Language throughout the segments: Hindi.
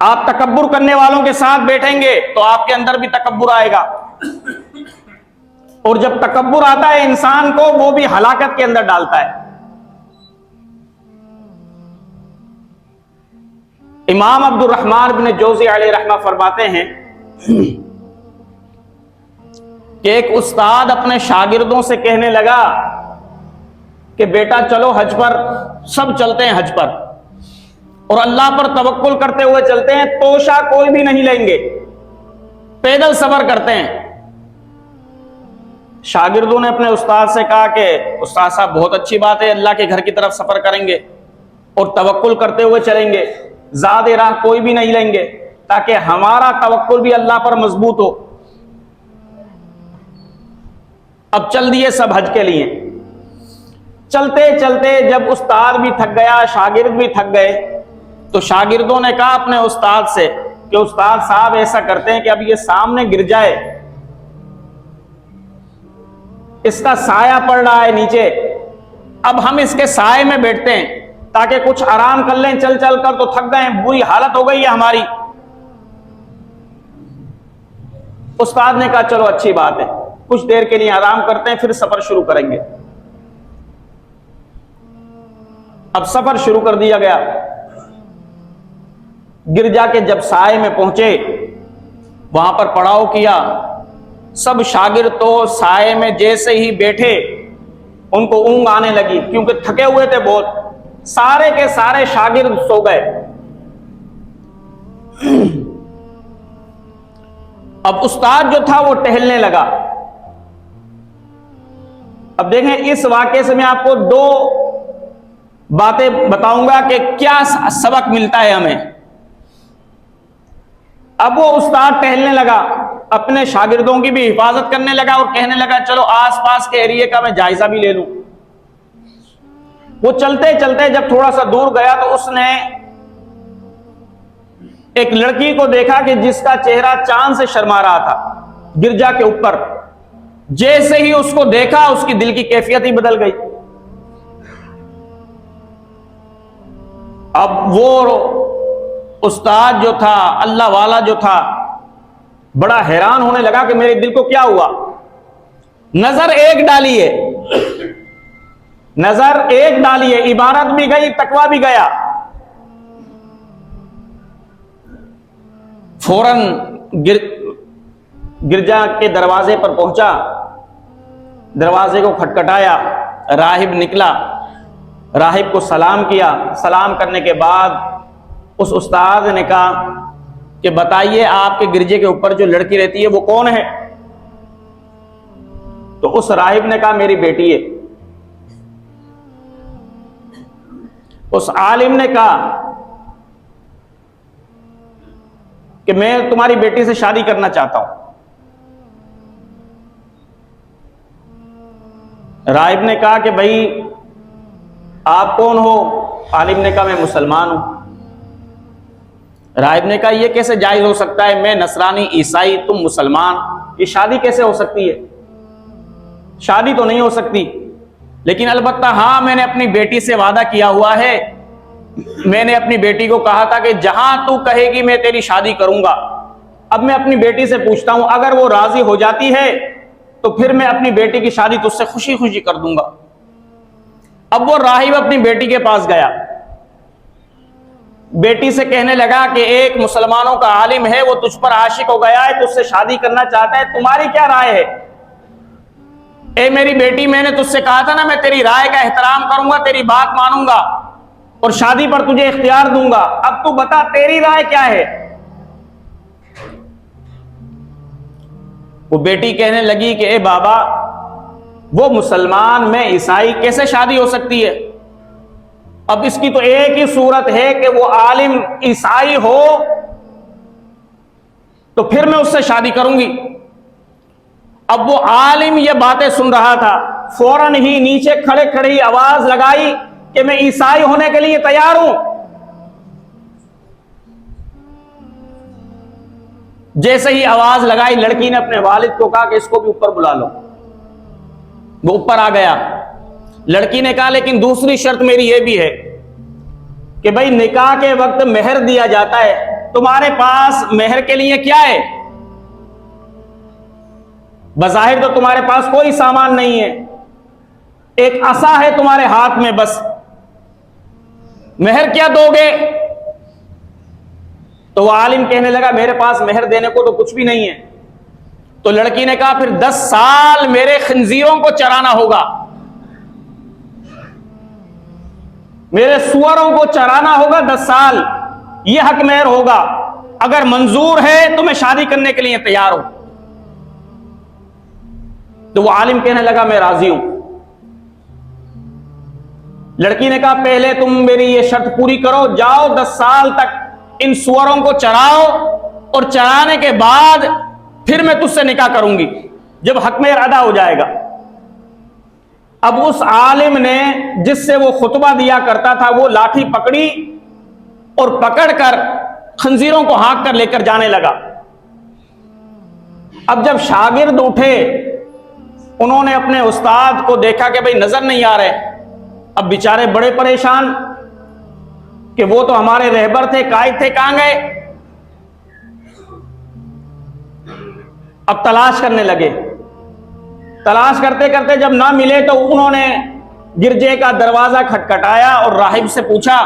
आप तकब्बुर करने वालों के साथ बैठेंगे तो आपके अंदर भी तकब्बुर आएगा, और जब तकब्बुर आता है इंसान को, वो भी हलाकत के अंदर डालता है। इमाम अब्दुल रहमान बिन जौज़ी अलैहि रहमा फरमाते हैं कि एक उस्ताद अपने शागिर्दों से कहने लगा कि बेटा चलो हज पर, सब चलते हैं हज पर और अल्लाह पर तवक्कुल करते हुए चलते हैं, तोशा कोई भी नहीं लेंगे, पैदल सफर करते हैं। शागिर्दों ने अपने उस्ताद से कहा कि उस्ताद साहब बहुत अच्छी बात है, अल्लाह के घर की तरफ सफर करेंगे और तवक्कुल करते हुए चलेंगे, ज़ाद राह कोई भी नहीं लेंगे ताकि हमारा तवक्कुल भी अल्लाह पर मजबूत हो। अब चल दिए सब हज के लिए। चलते चलते जब उस्ताद भी थक गया, शागिर्द भी थक गए, तो शागिर्दों ने कहा अपने उस्ताद से कि उस्ताद साहब ऐसा करते हैं कि अब ये सामने गिर जाए, इसका साया पड़ रहा है नीचे, अब हम इसके साए में बैठते हैं ताकि कुछ आराम कर लें, चल चल कर तो थक गए, बुरी हालत हो गई है हमारी। उस्ताद ने कहा चलो अच्छी बात है, कुछ देर के लिए आराम करते हैं, फिर सफर शुरू करेंगे। अब सफर शुरू कर दिया गया। गिरजा के जब साए में पहुंचे, वहां पर पड़ाव किया। सब शागिर्द तो साए में जैसे ही बैठे उनको ऊंघ आने लगी, क्योंकि थके हुए थे बहुत। सारे के सारे शागिर्द सो गए। अब उस्ताद जो था वो टहलने लगा। अब देखें, इस वाकये से मैं आपको दो बातें बताऊंगा कि क्या सबक मिलता है हमें। अब वो उस्ताद टहलने लगा, अपने शागिर्दों की भी हिफाजत करने लगा और कहने लगा चलो आसपास के एरिया का मैं जायजा भी ले लूं। वो चलते चलते जब थोड़ा सा दूर गया तो उसने एक लड़की को देखा कि जिसका चेहरा चांद से शर्मा रहा था गिरजा के ऊपर। जैसे ही उसको देखा उसकी दिल की कैफियत ही बदल गई। अब वो उस्ताद जो था, अल्लाह वाला जो था, बड़ा हैरान होने लगा कि मेरे दिल को क्या हुआ। नजर एक डाली है, नजर एक डाली है, इबारत भी गई, तकवा भी गया। फौरन गिरजा के दरवाजे पर पहुंचा, दरवाजे को खटखटाया, राहिब निकला, राहिब को सलाम किया। सलाम करने के बाद उस उस्ताद ने कहा कि बताइए आपके गिरजे के ऊपर जो लड़की रहती है वो कौन है। तो उस राहिब ने कहा मेरी बेटी है। उस आलिम ने कहा कि मैं तुम्हारी बेटी से शादी करना चाहता हूं। राहिब ने कहा कि भाई आप कौन हो। आलिम ने कहा मैं मुसलमान हूं। राहिब ने कहा यह कैसे जायज हो सकता है, मैं नसरानी ईसाई, तुम मुसलमान, ये शादी कैसे हो सकती है। शादी तो नहीं हो सकती, लेकिन अलबत्ता हाँ मैंने अपनी बेटी से वादा किया हुआ है। मैंने अपनी बेटी को कहा था कि जहां तू कहेगी मैं तेरी शादी करूंगा। अब मैं अपनी बेटी से पूछता हूं, अगर वो राजी हो जाती है तो फिर मैं अपनी बेटी की शादी तुझसे खुशी खुशी कर दूंगा। अब वो राहिब अपनी बेटी के पास गया, बेटी से कहने लगा कि एक मुसलमानों का आलिम है, वो तुझ पर आशिक हो गया है, तुझसे शादी करना चाहता है, तुम्हारी क्या राय है। ए मेरी बेटी, मैंने तुझसे कहा था ना मैं तेरी राय का एहतराम करूंगा, तेरी बात मानूंगा और शादी पर तुझे इख्तियार दूंगा। अब तू बता तेरी राय क्या है। वो बेटी कहने लगी कि ए बाबा, वो मुसलमान, मैं ईसाई, कैसे शादी हो सकती है। अब इसकी तो एक ही सूरत है कि वो आलिम ईसाई हो तो फिर मैं उससे शादी करूंगी। अब वो आलिम ये बातें सुन रहा था, फौरन ही नीचे खड़े खड़े ही आवाज लगाई कि मैं ईसाई होने के लिए तैयार हूं। जैसे ही आवाज लगाई, लड़की ने अपने वालिद को कहा कि इसको भी ऊपर बुला लो। वो ऊपर आ गया। लड़की ने कहा लेकिन दूसरी शर्त मेरी यह भी है कि भाई निकाह के वक्त मेहर दिया जाता है, तुम्हारे पास मेहर के लिए क्या है? बज़ाहिर तो तुम्हारे पास कोई सामान नहीं है, एक असा है तुम्हारे हाथ में, बस मेहर क्या दोगे? तो वो आलिम कहने लगा मेरे पास मेहर देने को तो कुछ भी नहीं है। तो लड़की ने कहा फिर 10 साल मेरे खंजीरों को चराना होगा, मेरे सुअरों को चराना होगा 10 साल, यह हक मेहर होगा। अगर मंजूर है तो मैं शादी करने के लिए तैयार हूं। तो वो आलिम कहने लगा मैं राजी हूं। लड़की ने कहा पहले तुम मेरी ये शर्त पूरी करो, जाओ 10 साल तक इन सुअरों को चराओ और चराने के बाद फिर मैं तुझसे निकाह करूंगी, जब हक मेहर अदा हो जाएगा। अब उस आलिम ने जिससे वो खुतबा दिया करता था वो लाठी पकड़ी और पकड़कर खंजीरों को हाँक कर लेकर जाने लगा। अब जब शागिर्द उठे, उन्होंने अपने उस्ताद को देखा कि भाई नजर नहीं आ रहे। अब बेचारे बड़े परेशान कि वो तो हमारे रहबर थे, कायद थे, कहां गए? अब तलाश करने लगे। तलाश करते करते जब ना मिले तो उन्होंने गिरजे का दरवाजा खटखटाया और राहिब से पूछा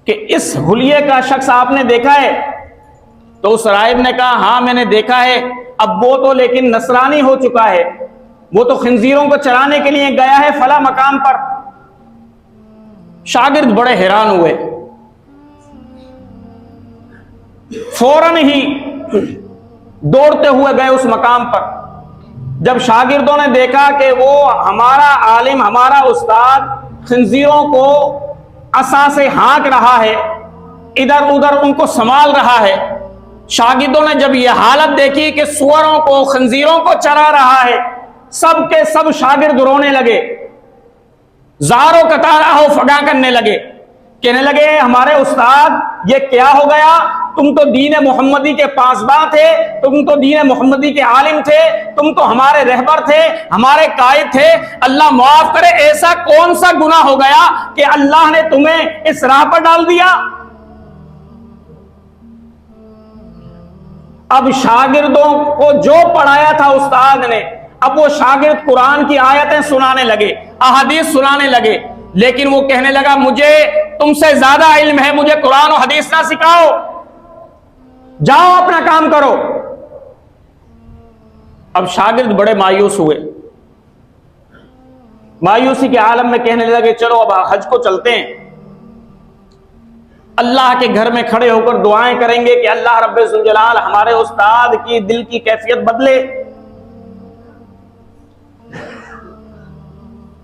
कि इस हुलिये का शख्स आपने देखा है? तो उस राहिब ने कहा हां मैंने देखा है। अब वो तो लेकिन नसरानी हो चुका है, वो तो खंजीरों को चराने के लिए गया है फला मकाम पर। शागिर्द बड़े हैरान हुए, फौरन ही दौड़ते हुए गए उस मकाम पर। जब शागिर्दों ने देखा कि वो हमारा आलिम, हमारा उस्ताद खंजीरों को असा से हाँक रहा है, इधर उधर उनको संभाल रहा है, शागिर्दों ने जब यह हालत देखी कि सुअरों को, खंजीरों को चरा रहा है, सब के सब शागिर्द रोने लगे, जारो कतारा हो फगा करने लगे, कहने लगे हमारे उस्ताद ये क्या हो गया? तुम तो दीन मोहम्मदी के पासबा थे, तुम तो दीन मोहम्मदी के आलिम थे, तुम तो हमारे रहबर थे, हमारे कायद थे। अल्लाह माफ करे, ऐसा कौन सा गुनाह हो गया कि अल्लाह ने तुम्हें इस राह पर डाल दिया? अब शागिर्दों को जो पढ़ाया था उस्ताद ने, अब वो शागिर्द कुरान की आयतें सुनाने लगे, अहादीस सुनाने लगे, लेकिन वो कहने लगा मुझे तुमसे ज्यादा इल्म है, मुझे कुरान और हदीस ना सिखाओ, जाओ अपना काम करो। अब शागिर्द बड़े मायूस हुए, मायूसी के आलम में कहने लगे चलो अब हज को चलते हैं, अल्लाह के घर में खड़े होकर दुआएं करेंगे कि अल्लाह रब्बुल जलाल हमारे उस्ताद की दिल की कैफियत बदले,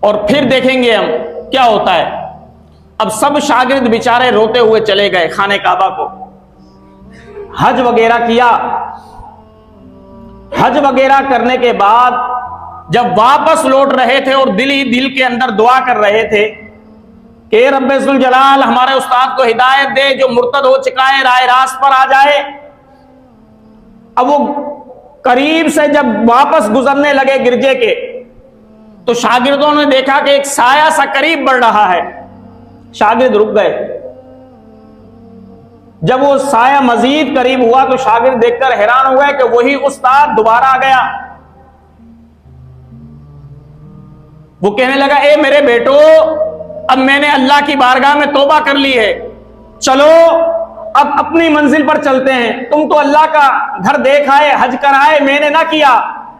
और फिर देखेंगे हम क्या होता है। अब सब शागिर्द बेचारे रोते हुए चले गए खाने काबा को, हज वगैरह किया। हज वगैरह करने के बाद जब वापस लौट रहे थे और दिल ही दिल के अंदर दुआ कर रहे थे कि रब्बुल जलाल हमारे उस्ताद को हिदायत दे, जो मुर्तद हो चुका है राह रास्त पर आ जाए। अब वो करीब से जब वापस गुजरने लगे गिरजे के, तो शागिर्दों ने देखा कि एक साया सा करीब बढ़ रहा है। शागिर्द रुक गए। जब वो साया मजीद करीब हुआ तो शागिर्द देखकर हैरान हो गए कि वही उस्ताद दोबारा आ गया। वो कहने लगा ए मेरे बेटो, अब मैंने अल्लाह की बारगाह में तौबा कर ली है, चलो अब अपनी मंजिल पर चलते हैं। तुम तो अल्लाह का घर देख आए, हज कर आए, मैंने ना किया,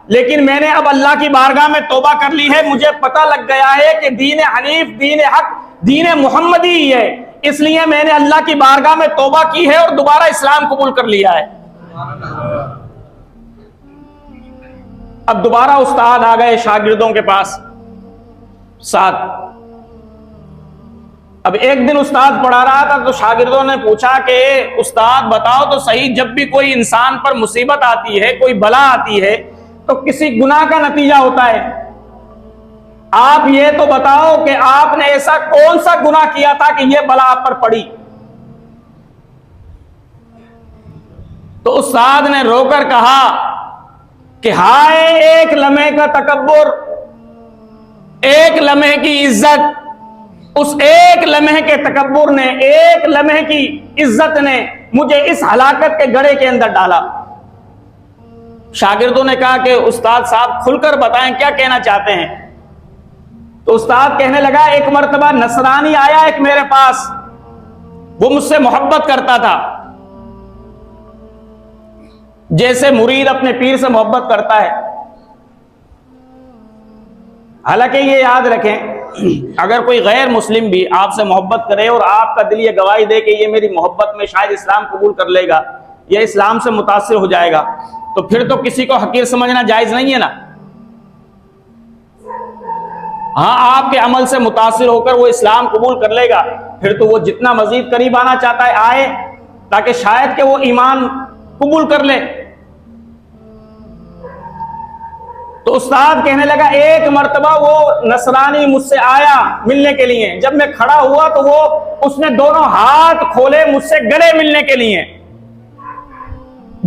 लेकिन मैंने अब अल्लाह की बारगाह में तौबा कर ली है। मुझे पता लग गया है कि दीन हनीफ, दीन हक, दीन मोहम्मदी ही है, इसलिए मैंने अल्लाह की बारगाह में तौबा की है और दोबारा इस्लाम कबूल कर लिया है। अब दोबारा उस्ताद आ गए शागिर्दों के पास साथ। अब एक दिन उस्ताद पढ़ा रहा था तो शागिर्दों ने पूछा कि उस्ताद बताओ तो सही, जब भी कोई इंसान पर मुसीबत आती है, कोई बला आती है, तो किसी गुनाह का नतीजा होता है। आप ये तो बताओ कि आपने ऐसा कौन सा गुनाह किया था कि यह बला आप पर पड़ी? तो उस्ताद ने रोकर कहा कि हाय एक लम्हे का तकब्बुर, एक लम्हे की इज्जत, उस एक लम्हे के तकब्बुर ने, एक लम्हे की इज्जत ने मुझे इस हलाकत के गड़े के अंदर डाला। शागिर्दों ने कहा कि उस्ताद साहब खुलकर बताएं क्या कहना चाहते हैं। तो उस्ताद कहने लगा, एक मर्तबा नसरानी आया एक मेरे पास, वो मुझसे मोहब्बत करता था जैसे मुरीद अपने पीर से मोहब्बत करता है। हालांकि ये याद रखें, अगर कोई गैर मुस्लिम भी आपसे मोहब्बत करे और आपका दिल ये गवाही दे कि ये मेरी मोहब्बत में शायद इस्लाम कबूल कर लेगा या इस्लाम से मुतासिर हो जाएगा, तो फिर तो किसी को हकीर समझना जायज नहीं है ना। हाँ, आपके अमल से मुतासिर होकर वो इस्लाम कबूल कर लेगा, फिर तो वो जितना मजीद करीब आना चाहता है आए, ताकि शायद कि वो ईमान कबूल कर ले। तो उस्ताद कहने लगा, एक मर्तबा वो नसरानी मुझसे आया मिलने के लिए। जब मैं खड़ा हुआ तो वो उसने दोनों हाथ खोले मुझसे गले मिलने के लिए।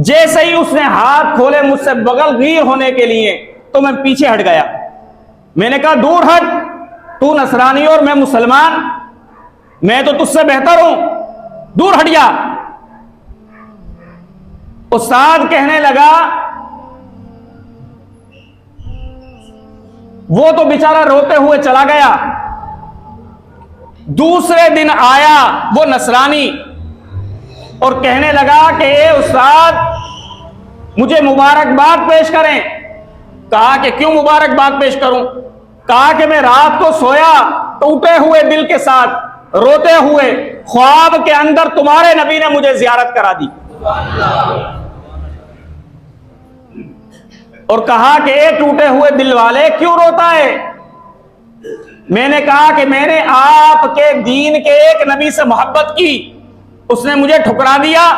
जैसे ही उसने हाथ खोले मुझसे बगलगीर होने के लिए, तो मैं पीछे हट गया। मैंने कहा, दूर हट, तू नसरानी और मैं मुसलमान, मैं तो तुझसे बेहतर हूं, दूर हट जा। उस्ताद कहने लगा, वो तो बेचारा रोते हुए चला गया। दूसरे दिन आया वो नसरानी और कहने लगा कि ए उस्ताद, मुझे मुबारकबाद पेश करें। कहा कि क्यों मुबारकबाद पेश करूं? कहा कि मैं रात को सोया टूटे हुए दिल के साथ, रोते हुए, ख्वाब के अंदर तुम्हारे नबी ने मुझे जियारत करा दी। और कहा कि ए टूटे हुए दिल वाले क्यों रोता है? मैंने कहा कि मैंने आपके दीन के एक नबी से मोहब्बत की, उसने मुझे ठुकरा दिया।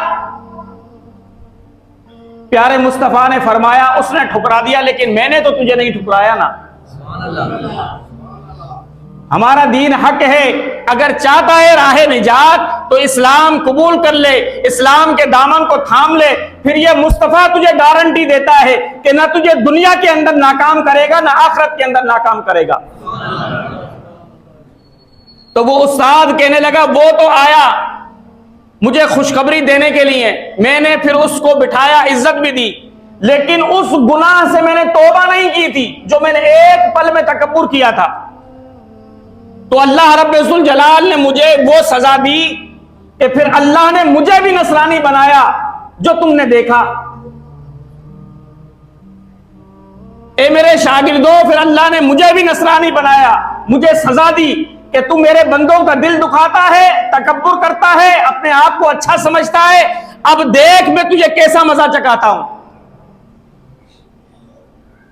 प्यारे मुस्तफा ने फरमाया, उसने ठुकरा दिया लेकिन मैंने तो तुझे नहीं ठुकराया ना। हमारा दीन हक है। अगर चाहता है राह निजात तो इस्लाम कबूल कर ले, इस्लाम के दामन को थाम ले। फिर ये मुस्तफा तुझे गारंटी देता है कि ना तुझे दुनिया के अंदर नाकाम करेगा, ना आखिरत के अंदर नाकाम करेगा। तो वो उस्ताद कहने लगा, वो तो आया मुझे खुशखबरी देने के लिए, मैंने फिर उसको बिठाया, इज्जत भी दी, लेकिन उस गुनाह से मैंने तौबा नहीं की थी जो मैंने एक पल में तकब्बुर किया था। तो अल्लाह रब्बुल जलाल ने मुझे वो सजा दी कि फिर अल्लाह ने मुझे भी नसरानी बनाया जो तुमने देखा। ए मेरे शागिर्दों, फिर अल्लाह ने मुझे भी नसरानी बनाया, मुझे सजा दी कि तू मेरे बंदों का दिल दुखाता है, तकब्बुर करता है, अपने आप को अच्छा समझता है। अब देख मैं तुझे कैसा मजा चखाता हूं।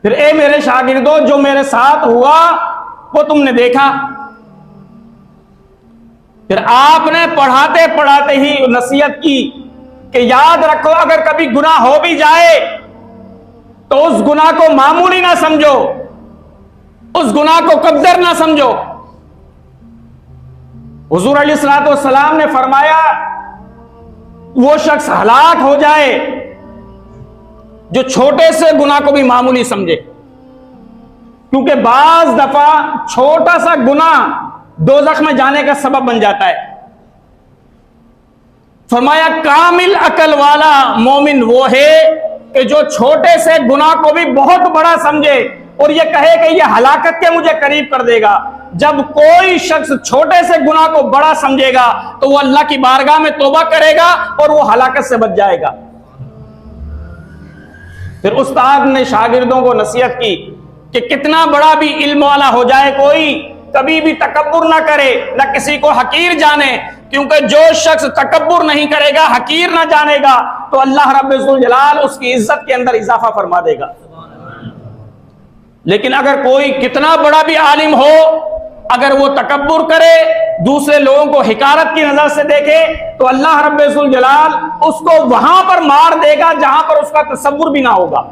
फिर ए मेरे शागिर्दों, जो मेरे साथ हुआ वो तुमने देखा। फिर आपने पढ़ाते पढ़ाते ही नसीहत की कि याद रखो, अगर कभी गुनाह हो भी जाए तो उस गुनाह को मामूली ना समझो, उस गुनाह को कद्दर ना समझो। हुजूर अलैहिस्सलातु वस्सलाम ने फरमाया, वो शख्स हलाक हो जाए जो छोटे से गुनाह को भी मामूली समझे, क्योंकि बाज दफा छोटा सा गुनाह दोज़ख में जाने का सबब बन जाता है। फरमाया, कामिल अकल वाला मोमिन वो है कि जो छोटे से गुनाह को भी बहुत बड़ा समझे और ये कहे कि ये हलाकत के मुझे करीब कर देगा। जब कोई शख्स छोटे से गुनाह को बड़ा समझेगा तो वो अल्लाह की बारगाह में तौबा करेगा और वो हलाकत से बच जाएगा। फिर उस्ताद ने शागिर्दों को नसीहत की कि कितना बड़ा भी इल्म वाला हो जाए कोई, कभी भी तकब्बुर ना करे, ना किसी को हकीर जाने, क्योंकि जो शख्स तकब्बुर नहीं करेगा, हकीर ना जानेगा, तो अल्लाह रब्बुल जलाल उसकी इज्जत के अंदर इजाफा फरमा देगा। लेकिन अगर कोई कितना बड़ा भी आलिम हो, अगर वो तकब्बुर करे, दूसरे लोगों को हिकारत की नजर से देखे, तो अल्लाह रब्बुल जलाल उसको वहां पर मार देगा जहां पर उसका तसव्वुर भी ना होगा।